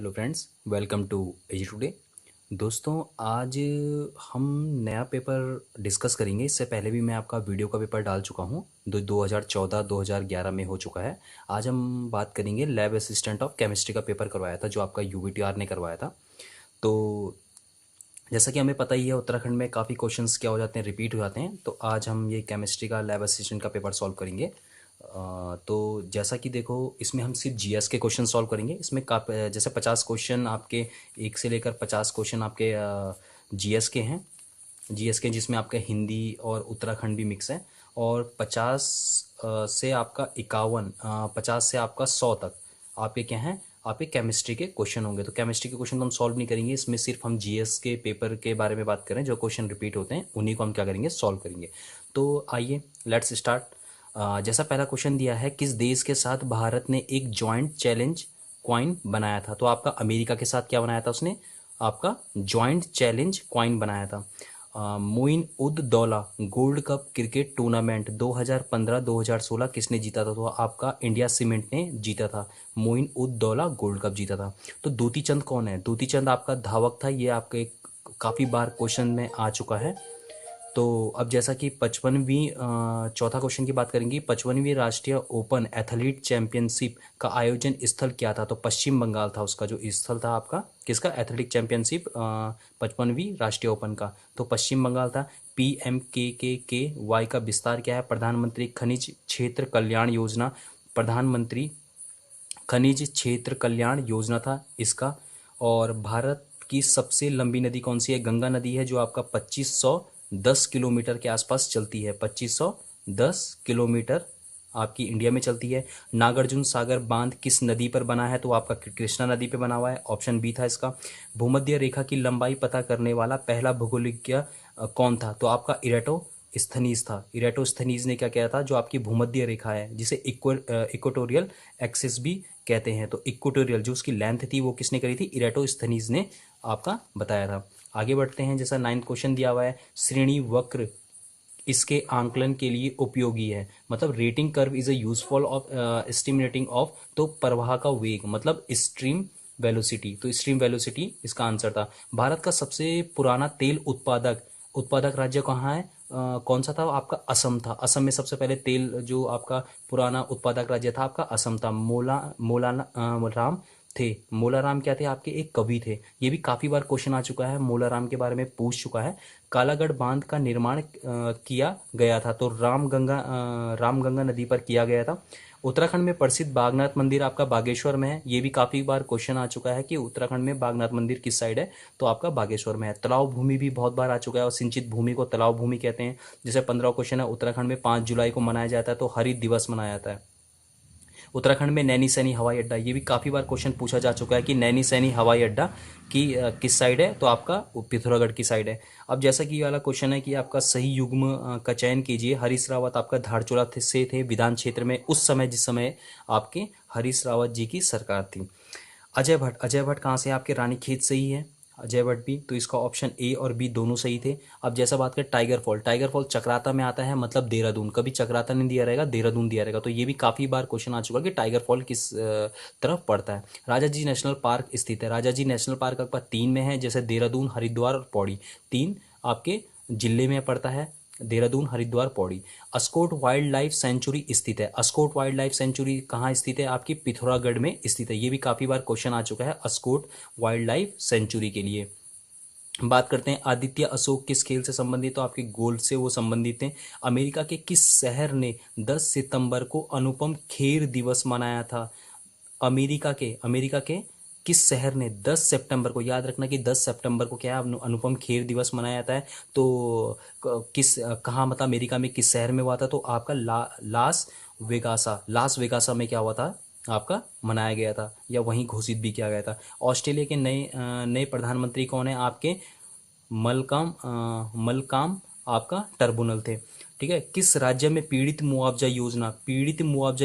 Hello friends, welcome to AG today. दोस्तों, आज हम नया पेपर डिस्कस करेंगे। इससे पहले भी मैं आपका वीडियो का पेपर डाल चुका हूँ, 2014-2011 में हो चुका है। आज हम बात करेंगे लैब असिस्टेंट ऑफ केमिस्ट्री का पेपर करवाया था, जो आपका यूवीटीआर ने करवाया था। तो जैसा कि हमें पता ही है, उत्तराखंड में काफ़ी क्वेश्चंस क्या हो जाते हैं, रिपीट हो जाते हैं। तो आज हम ये केमिस्ट्री का लैब असिस्टेंट का पेपर सॉल्व करेंगे। तो जैसा कि देखो, इसमें हम सिर्फ जीएस के क्वेश्चन सॉल्व करेंगे। इसमें जैसे 50 क्वेश्चन आपके, 1 से लेकर 50 क्वेश्चन आपके जीएस के हैं। जीएस के जिसमें आपका हिंदी और उत्तराखंड भी मिक्स है। और 50 से आपका 51, 50 से आपका 100 तक आपके क्या हैं, आपके केमिस्ट्री के क्वेश्चन होंगे। तो केमिस्ट्री के क्वेश्चन तो हम सॉल्व नहीं करेंगे, इसमें सिर्फ हम जीएस के पेपर के बारे में बात करें। जो क्वेश्चन रिपीट होते हैं उन्हीं को हम क्या करेंगे, सॉल्व करेंगे। तो आइए लेट्स स्टार्ट। जैसा पहला क्वेश्चन दिया है, किस देश के साथ भारत ने एक जॉइंट चैलेंज क्वाइन बनाया था? तो आपका अमेरिका के साथ क्या बनाया था उसने, आपका जॉइंट चैलेंज क्वाइन बनाया था। Moin ud Daula gold cup cricket tournament 2015-2016 किसने जीता था? तो आपका इंडिया सीमेंट ने जीता था। मोइन उद दौला गोल्ड कप जीता था। तो दूती चंद कौन है? दूती चंद आपका धावक था। ये आपके काफ़ी बार क्वेश्चन में आ चुका है। तो अब जैसा कि 55वीं चौथा क्वेश्चन की बात करेंगे, 55वीं राष्ट्रीय ओपन एथलीट चैंपियनशिप का आयोजन स्थल क्या था? तो पश्चिम बंगाल था उसका जो स्थल था आपका, किसका? एथलेटिक चैंपियनशिप 55वीं राष्ट्रीय ओपन का, तो पश्चिम बंगाल था। PMKKKY का विस्तार क्या है? प्रधानमंत्री खनिज क्षेत्र कल्याण योजना। प्रधानमंत्री खनिज क्षेत्र कल्याण योजना था इसका। और भारत की सबसे लंबी नदी कौन सी है? गंगा नदी है, जो आपका 2510 किलोमीटर के आसपास चलती है। 2510 किलोमीटर आपकी इंडिया में चलती है। नागार्जुन सागर बांध किस नदी पर बना है? तो आपका कृष्णा नदी पे बना हुआ है। ऑप्शन बी था इसका। भूमध्य रेखा की लंबाई पता करने वाला पहला भूगोलज्ञ कौन था? तो आपका इरेटोस्थनीज था। इरेटोस्थनीज ने क्या किया था? जो आपकी भूमध्य रेखा है, जिसे इक्वेटोरियल एक्सिस भी कहते हैं, तो इक्वेटोरियल जो उसकी लेंथ थी वो किसने करी थी? इरेटोस्थनीज ने आपका बताया था। आगे बढ़ते हैं। जैसा 9th क्वेश्चन दिया हुआ है, श्रेणी वक्र इसके आंकलन के लिए उपयोगी है। मतलब rating curve is a useful of estimating of, तो प्रवाह का वेग मतलब स्ट्रीम वेलोसिटी। तो स्ट्रीम वेलोसिटी इसका आंसर था। भारत का सबसे पुराना तेल उत्पादक उत्पादक राज्य कहाँ है? कौन सा था आपका? असम था। असम में सबसे पहले तेल जो आपका पुराना उत्पादक राज्य था आपका असम था। राम थे। मोलाराम क्या थे? आपके एक कवि थे। ये भी काफी बार क्वेश्चन आ चुका है, मोलाराम के बारे में पूछ चुका है। कालागढ़ बांध का निर्माण किया गया था? तो रामगंगा नदी पर किया गया था। उत्तराखंड में प्रसिद्ध बागनाथ मंदिर आपका बागेश्वर में है। ये भी काफी बार क्वेश्चन आ चुका है कि उत्तराखंड में बागनाथ मंदिर किस साइड है? तो आपका बागेश्वर में है। तालाब भूमि भी बहुत बार आ चुका है, और सिंचित भूमि को तालाब भूमि कहते हैं। जैसे 15 क्वेश्चन है, उत्तराखंड में 5 जुलाई को मनाया जाता है, तो हरित दिवस मनाया जाता है। उत्तराखंड में नैनी सैनी हवाई अड्डा, ये भी काफ़ी बार क्वेश्चन पूछा जा चुका है कि नैनी सैनी हवाई अड्डा की किस साइड है? तो आपका पिथौरागढ़ की साइड है। अब जैसा कि ये वाला क्वेश्चन है कि आपका सही युग्म का चयन कीजिए। हरीश रावत आपका धारचूला से थे विधान क्षेत्र में उस समय, जिस समय आपके हरीश रावत जी की सरकार थी। अजय भट्ट कहाँ से? आपके रानीखेत से ही है अजय भट्ट भी। तो इसका ऑप्शन ए और बी दोनों सही थे। अब जैसा बात करें टाइगर फॉल चक्राता में आता है, मतलब देहरादून। कभी चक्राता नहीं दिया रहेगा, देहरादून दिया रहेगा। तो ये भी काफ़ी बार क्वेश्चन आ चुका कि टाइगर फॉल किस तरफ पड़ता है। राजा जी नेशनल पार्क स्थित है। राजा जी नेशनल पार्क आपका 3 में है, जैसे देहरादून, हरिद्वार और पौड़ी। 3 आपके जिले में पड़ता है, Dehradun, Haridwar, Pauri. Askot wild life sanctuary स्थित है। अस्कोट वाइल्ड लाइफ सेंचुरी कहाँ स्थित है? आपकी पिथौरागढ़ में स्थित है। ये भी काफी बार क्वेश्चन आ चुका है अस्कोट वाइल्ड लाइफ सेंचुरी के लिए। बात करते हैं आदित्य अशोक किस खेल से संबंधित? तो आपके गोल्फ से वो संबंधित हैं। अमेरिका के किस शहर ने 10 सितंबर को अनुपम खेर दिवस मनाया था? अमेरिका के किस शहर ने 10 सितंबर को, याद रखना कि 10 सितंबर को क्या है, अनुपम खेर दिवस मनाया जाता है। तो कहाँ, मतलब अमेरिका में किस शहर में हुआ था? तो आपका लास वेगासा में क्या हुआ था आपका, मनाया गया था, या वहीं घोषित भी किया गया था। ऑस्ट्रेलिया के नए प्रधानमंत्री कौन है? आपके मलकाम आपका टर्बुनल थे। ठीक है। किस राज्य में पीड़ित मुआवजा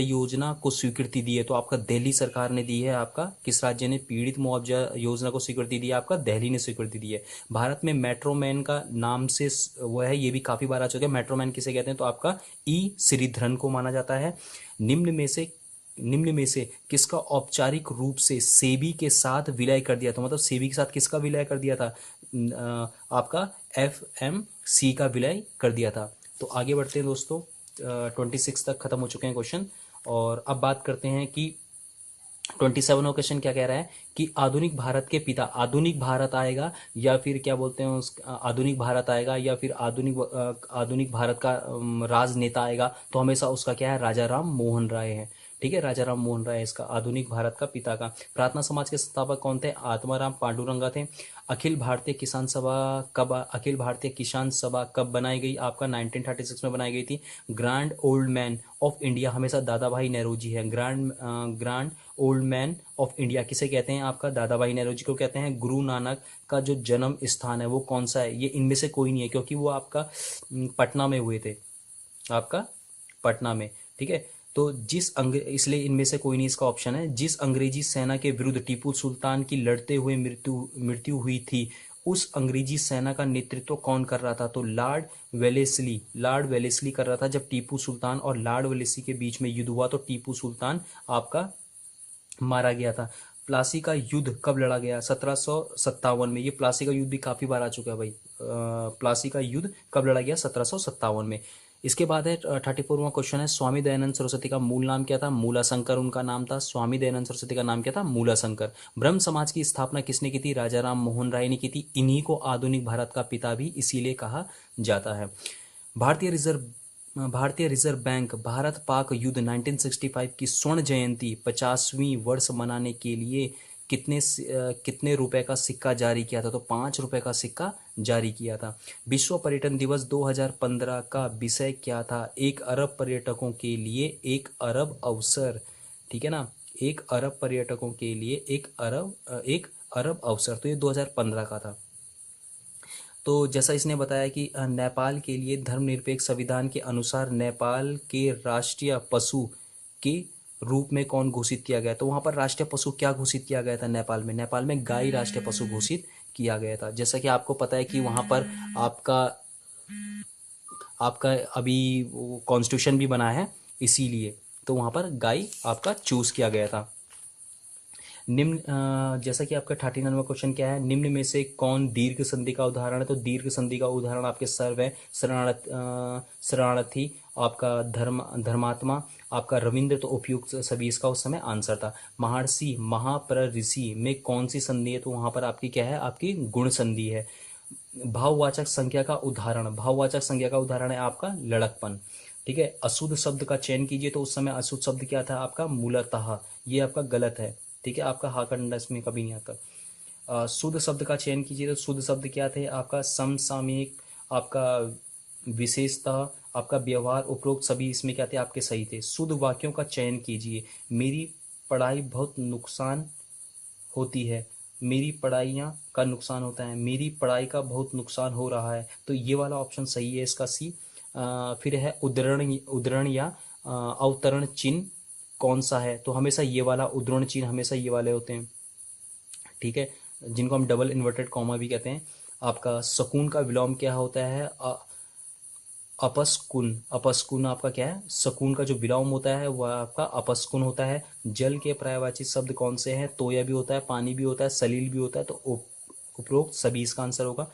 योजना को स्वीकृति दी है? तो आपका दिल्ली सरकार ने दी है। आपका किस राज्य ने पीड़ित मुआवजा योजना को स्वीकृति दी है? आपका दिल्ली ने स्वीकृति दी है। भारत में मेट्रोमैन का नाम से वो है, ये भी काफी बार आ चुका है। मेट्रोमैन किसे कहते हैं? तो आपका ई श्रीधरन को माना जाता है। निम्न में से निम्न में से किसका औपचारिक रूप से सेबी के साथ विलय कर दिया? तो मतलब सेबी के साथ किसका विलय कर दिया था? आपका एफएमसी का विलय कर दिया था। तो आगे बढ़ते हैं दोस्तों, 26 तक खत्म हो चुके हैं क्वेश्चन। और अब बात करते हैं कि 27वां क्वेश्चन क्या कह रहा है कि आधुनिक भारत के पिता, आधुनिक भारत आएगा या फिर क्या बोलते हैं उस, आधुनिक भारत आएगा या फिर आधुनिक भारत का राजनेता आएगा, तो हमेशा उसका क्या है? राजा राम मोहन राय है। ठीक है, राजा राम मोहन राय इसका आधुनिक भारत का पिता का। प्रार्थना समाज के संस्थापक कौन थे? आत्माराम पांडुरंगा थे। अखिल भारतीय किसान सभा कब बनाई गई? आपका 1936 में बनाई गई थी। Grand old man of India हमेशा दादा भाई नेहरू है। Grand old man of India किसे कहते हैं? आपका दादा भाई नेहरू को कहते हैं। गुरु नानक का जो जन्म स्थान है वो कौन सा है? ये इनमें से कोई नहीं है, क्योंकि वो आपका पटना में हुए थे, आपका पटना में। ठीक है, तो इसलिए इनमें से कोई नहीं इसका ऑप्शन है। जिस अंग्रेजी सेना के विरुद्ध टीपू सुल्तान की लड़ते हुए मृत्यु मृत्यु हुई थी, उस अंग्रेजी सेना का नेतृत्व कौन कर रहा था? तो लॉर्ड वेलेस्ली कर रहा था। जब टीपू सुल्तान और लॉर्ड वेलेस्ली के बीच में युद्ध हुआ तो टीपू सुल्तान आपका मारा गया था। प्लासी का युद्ध कब लड़ा गया? 1757 में। ये प्लासी का युद्ध भी काफी बार आ चुका है भाई। प्लासी का युद्ध कब लड़ा गया? 1757 में। इसके बाद है 34वां क्वेश्चन है, स्वामी दयानंद सरस्वती का मूल नाम क्या था? मूलाशंकर उनका नाम था। स्वामी दयानंद सरस्वती का नाम क्या था? मूलाशंकर। ब्रह्म समाज की स्थापना किसने की थी? राजा राम मोहन राय ने की थी। इन्हीं को आधुनिक भारत का पिता भी इसीलिए कहा जाता है। भारतीय रिजर्व बैंक भारत पाक युद्ध 1965 की स्वर्ण जयंती 50वीं वर्ष मनाने के लिए कितने रुपए का सिक्का जारी किया था? तो 5 रुपए का सिक्का जारी किया था। विश्व पर्यटन दिवस 2015 का विषय क्या था? 1 अरब पर्यटकों के लिए 1 अरब अवसर। ठीक है ना, 1 अरब पर्यटकों के लिए 1 अरब अवसर। तो ये 2015 का था। तो जैसा इसने बताया कि नेपाल के लिए धर्मनिरपेक्ष संविधान के अनुसार नेपाल के राष्ट्रीय पशु के रूप में कौन घोषित किया गया? तो वहाँ पर राष्ट्रीय पशु क्या घोषित किया गया था नेपाल में? नेपाल में गाय राष्ट्रीय पशु घोषित किया गया था। जैसा कि आपको पता है कि वहाँ पर आपका आपका अभी कॉन्स्टिट्यूशन भी बना है, इसीलिए तो वहाँ पर गाय आपका चूज किया गया था। जैसा कि आपका 39वां क्वेश्चन क्या है, निम्न में से कौन दीर्घ संधि का उदाहरण है? तो दीर्घ संधि का उदाहरण आपके सर्व है। शरणार्थी, आपका धर्मात्मा, आपका रविंद्र। तो उपयुक्त सभी इसका उस समय आंसर था। महर्षि महापर ऋषि में कौन सी संधि है? तो वहां पर आपकी क्या है? आपकी गुण संधि है। भाववाचक संख्या का उदाहरण, भाववाचक संख्या का उदाहरण है आपका लड़कपन। ठीक है, अशुद्ध शब्द का चयन कीजिए। तो उस समय अशुद्ध शब्द क्या था? आपका मूलतः। ये आपका गलत है। ठीक है, आपका हाकंड इसमें कभी नहीं आता। शुद्ध शब्द का चयन कीजिए। तो शुद्ध शब्द क्या थे? आपका समसामयिक, आपका विशेषता, आपका व्यवहार, उपरोक्त सभी इसमें क्या थे? आपके सही थे। शुद्ध वाक्यों का चयन कीजिए। मेरी पढ़ाई बहुत नुकसान होती है, मेरी पढ़ाइयाँ का नुकसान होता है, मेरी पढ़ाई का बहुत नुकसान हो रहा है। तो ये वाला ऑप्शन सही है इसका, सी। फिर है उद्धरण या अवतरण चिन्ह कौन सा है? तो हमेशा ये वाला उद्धरण चिन्ह हमेशा ये वाले होते हैं। ठीक है, जिनको हम डबल इन्वर्टेड कॉमा भी कहते हैं। आपका सकून का विलोम क्या होता है? अपस्कुन। अपस्कुन आपका क्या है? सकून का जो विलोम होता है वह आपका अपस्कुन होता है। जल के पर्यायवाची शब्द कौन से हैं? तोया भी होता है, पानी भी होता है, सलील भी होता है। तो उपरोक्त सभी इसका आंसर होगा।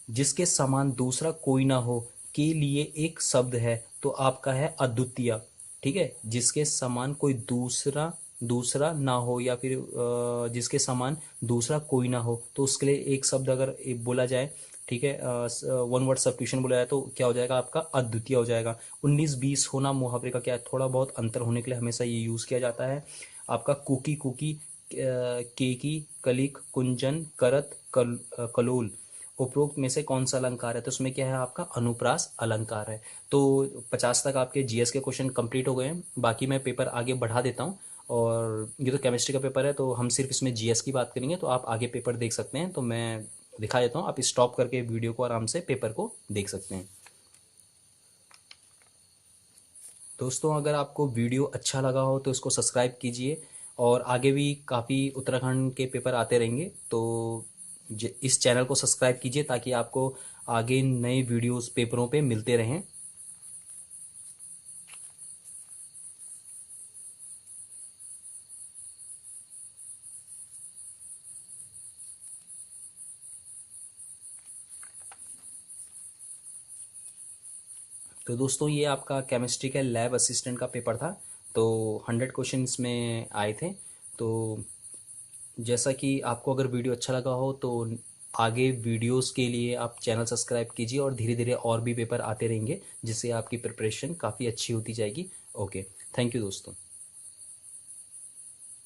जिसके समान दूसरा कोई ना हो के लिए एक शब्द है, तो आपका है अद्वितीय। ठीक है, जिसके समान कोई दूसरा दूसरा ना हो या फिर जिसके समान दूसरा कोई ना हो, तो उसके लिए एक शब्द अगर बोला जाए, ठीक है, वन वर्ड सब्स्टिट्यूशन बोला जाए तो क्या हो जाएगा? आपका अद्वितीय हो जाएगा। 19-20 होना मुहावरे का क्या है? थोड़ा बहुत अंतर होने के लिए हमेशा ये यूज किया जाता है। आपका कुकी कुकी, केकी, कलिक, कुंजन, करत, कलोल। उपरोक्त में से कौन सा अलंकार है? तो उसमें क्या है? आपका अनुप्रास अलंकार है। तो 50 तक आपके जीएस के क्वेश्चन कंप्लीट हो गए हैं। बाकी मैं पेपर आगे बढ़ा देता हूँ। और ये तो केमिस्ट्री का पेपर है, तो हम सिर्फ इसमें जीएस की बात करेंगे। तो आप आगे पेपर देख सकते हैं। तो मैं दिखा देता हूँ, आप स्टॉप करके वीडियो को आराम से पेपर को देख सकते हैं। दोस्तों, अगर आपको वीडियो अच्छा लगा हो तो इसको सब्सक्राइब कीजिए। और आगे भी काफ़ी उत्तराखंड के पेपर आते रहेंगे, तो इस चैनल को सब्सक्राइब कीजिए ताकि आपको आगे नए वीडियोस पेपरों पे मिलते रहें। तो दोस्तों ये आपका केमिस्ट्री का लैब असिस्टेंट का पेपर था। तो 100 क्वेश्चन इसमें आए थे। तो जैसा कि आपको अगर वीडियो अच्छा लगा हो तो आगे वीडियोस के लिए आप चैनल सब्सक्राइब कीजिए और धीरे धीरे और भी पेपर आते रहेंगे, जिससे आपकी प्रिपरेशन काफ़ी अच्छी होती जाएगी। ओके, थैंक यू दोस्तों।